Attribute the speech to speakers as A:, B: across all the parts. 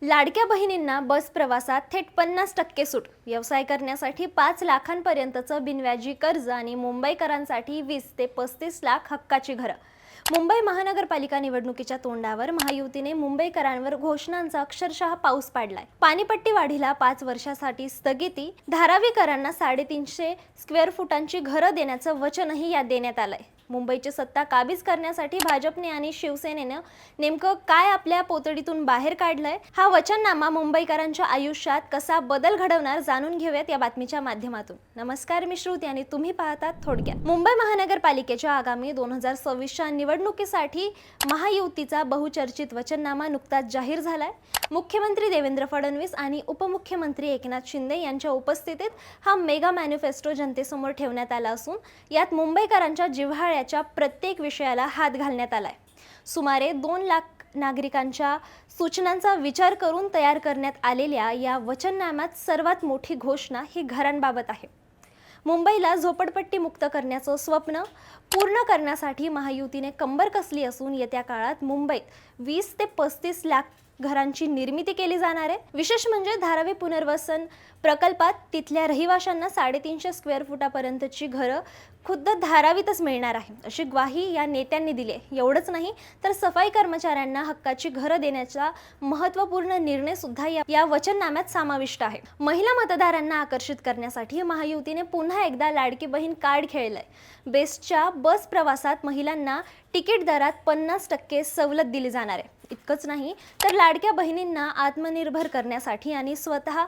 A: लाडक्या बहिणींना बस प्रवासात थेट 50% सूट, व्यवसाय करण्यासाठी 5 लाखांपर्यंतचं बिनव्याजी कर्ज आणि मुंबईकरांसाठी 20 ते 35 लाख हक्काची घरं. मुंबई महानगरपालिका निवडणुकीच्या तोंडावर महायुतीने मुंबईकरांवर घोषणांचा अक्षरशः पाऊस पाडलाय. पाणीपट्टी वाढीला 5 वर्षासाठी स्थगिती, धारावीकरांना 350 स्क्वेअर फुटांची घरं देण्याचं वचनही यात देण्यात आलंय. मुंबईची सत्ता काबीज करण्यासाठी भाजपने आणि शिवसेनेनं नेमकं काय आपल्या पोतडीतून बाहेर काढलंय, हा वचननामा मुंबईकरांच्या आयुष्यात कसा बदल घडवणार जाणून घेऊयात या बातमीच्या माध्यमातून. नमस्कार, मी श्रुती आणि तुम्ही पाहतात थोडक्यात. मुंबई महानगरपालिकेच्या आगामी 2026च्या निवडणुकीसाठी महायुतीचा बहुचर्चित वचननामा नुकताच जाहीर झालाय. मुख्यमंत्री देवेंद्र फडणवीस आणि उपमुख्यमंत्री एकनाथ शिंदे यांच्या उपस्थितीत हा मेगा मॅनिफेस्टो जनतेसमोर ठेवण्यात आला असून यात मुंबईकरांच्या जिव्हाळ्याच्या प्रत्येक विषयाला हात घालण्यात आलाय. सुमारे 2 लाख नागरिकांच्या सूचनांचा विचार करून तयार करण्यात आलेल्या या वचननाम्यात सर्वात मोठी घोषणा ही घरांबाबत आहे. मुंबईला झोपडपट्टी मुक्त करण्याचं स्वप्न पूर्ण करण्यासाठी महायुतीने कंबर कसली असून येत्या काळात मुंबईत 20 ते 35 लाख घरांची निर्मिती केली जाणार आहे. विशेष म्हणजे धारावी पुनर्वसन प्रकल्पात तिथल्या रहिवाशांना 350 स्क्वेअर फुटापर्यंतची घरं खुद्द धारावीतच मिळणार आहे, अशी ग्वाही या नेत्यांनी दिली आहे. एवढंच नाही तर सफाई कर्मचाऱ्यांना हक्काची घरं देण्याचा महत्त्वपूर्ण निर्णय सुद्धा या वचननाम्यात समाविष्ट आहे. महिला मतदारांना आकर्षित करण्यासाठी महायुतीने पुन्हा एकदा लाडकी बहीण कार्ड खेळलंय. बेस्टच्या बस प्रवासात महिलांना तिकीट दरात 50% सवलत दिली जाणार आहे. इतकंच नाही तर लाडक्या बहिणींना आत्मनिर्भर करण्यासाठी आणि स्वतः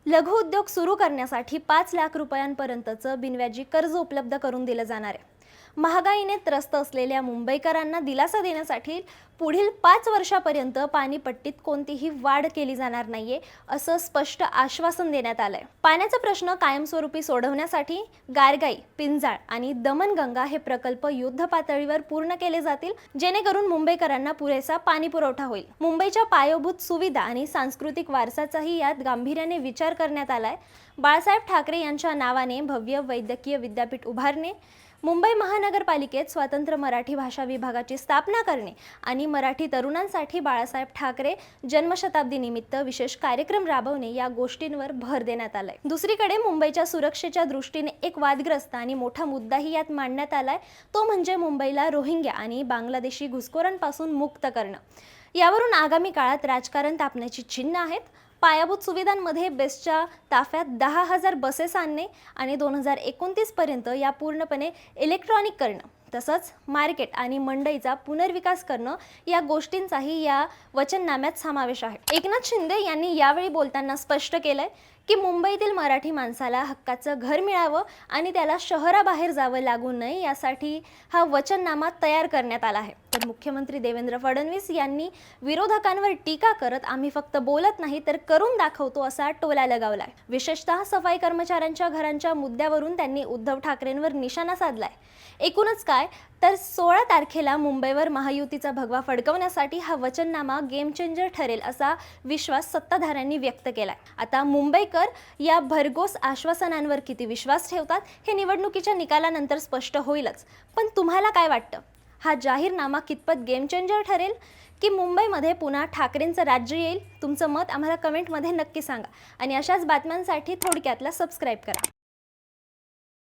A: लघु उद्योग सुरू करण्यासाठी 5 लाख रुपयांपर्यंतचं बिनव्याजी कर्ज उपलब्ध करून दिलं जाणार आहे. महागाईने त्रस्त असलेल्या मुंबईकरांना दिलासा देण्यासाठी पुढील 5 वर्षापर्यंत पाणीपट्टीत कोणतीही वाढ केली जाणार नाहीये, असं स्पष्ट आश्वासन देण्यात आलंय. पाण्याचा प्रश्न कायमस्वरूपी सोडवण्यासाठी गारगाई, पिंजाळ आणि दमनगंगा हे प्रकल्प युद्ध पातळीवर पूर्ण केले जातील, जेणेकरून मुंबईकरांना पुरेसा पाणी पुरवठा होईल. मुंबईच्या पायाभूत सुविधा आणि सांस्कृतिक वारसाचाही यात गांभीर्याने विचार करण्यात आलाय. बाळासाहेब ठाकरे यांच्या नावाने भव्य वैद्यकीय विद्यापीठ उभारणे, मुंबई महानगरपालिकेत स्वतंत्र मराठी भाषा विभागाची स्थापना करणे आणि मराठी तरुणांसाठी बाळासाहेब ठाकरे जन्मशताब्दी निमित्त विशेष कार्यक्रम राबवणे या गोष्टींवर भर देण्यात आलाय. दुसरीकडे मुंबईच्या सुरक्षेच्या दृष्टीने एक वादग्रस्त आणि मोठा मुद्दाही यात मांडण्यात आलाय, तो म्हणजे मुंबईला रोहिंग्या आणि बांगलादेशी घुसखोरांपासून मुक्त करणं. यावरून आगामी काळात राजकारण तापण्याची चिन्ह आहेत. पायाभूत सुविधांमध्ये बेस्टच्या ताफ्यात 10,000 बसेस आणणे आणि 2029 पर्यंत या पूर्णपणे इलेक्ट्रॉनिक करणं, तसंच मार्केट आणि मंडईचा पुनर्विकास करणं या गोष्टींचाही या वचननाम्यात समावेश आहे. एकनाथ शिंदे यांनी यावेळी बोलताना स्पष्ट केलंय की मुंबईतील मराठी माणसाला हक्काचं घर मिळावं आणि त्याला शहराबाहेर जावं लागू नये, यासाठी हा वचननामा तयार करण्यात आला आहे. तर मुख्यमंत्री देवेंद्र फडणवीस यांनी विरोधकांवर टीका करत आम्ही फक्त बोलत नाही तर करून दाखवतो असा टोला लगावलाय. विशेषतः सफाई कर्मचाऱ्यांच्या घरांच्या मुद्द्यावरून त्यांनी उद्धव ठाकरेंवर निशाणा साधलाय. एकूणच काय तर 16 तारखेला मुंबईवर महायुतीचा भगवा फडकवण्यासाठी हा वचननामा गेम चेंजर ठरेल असा विश्वास सत्ताधाऱ्यांनी व्यक्त केलाय. आता मुंबईकर या भरघोस आश्वासनांवर किती विश्वास ठेवतात हे निवडणुकीच्या निकालानंतर स्पष्ट होईलच. पण तुम्हाला काय वाटतं, हा जाहीरनामा कितपत गेम चेंजर ठरेल की मुंबईमध्ये पुन्हा ठाकरेंचं राज्य येईल? तुमचं मत आम्हाला कमेंटमध्ये नक्की सांगा आणि अशाच बातम्यांसाठी थोडक्यातला सबस्क्राईब करा.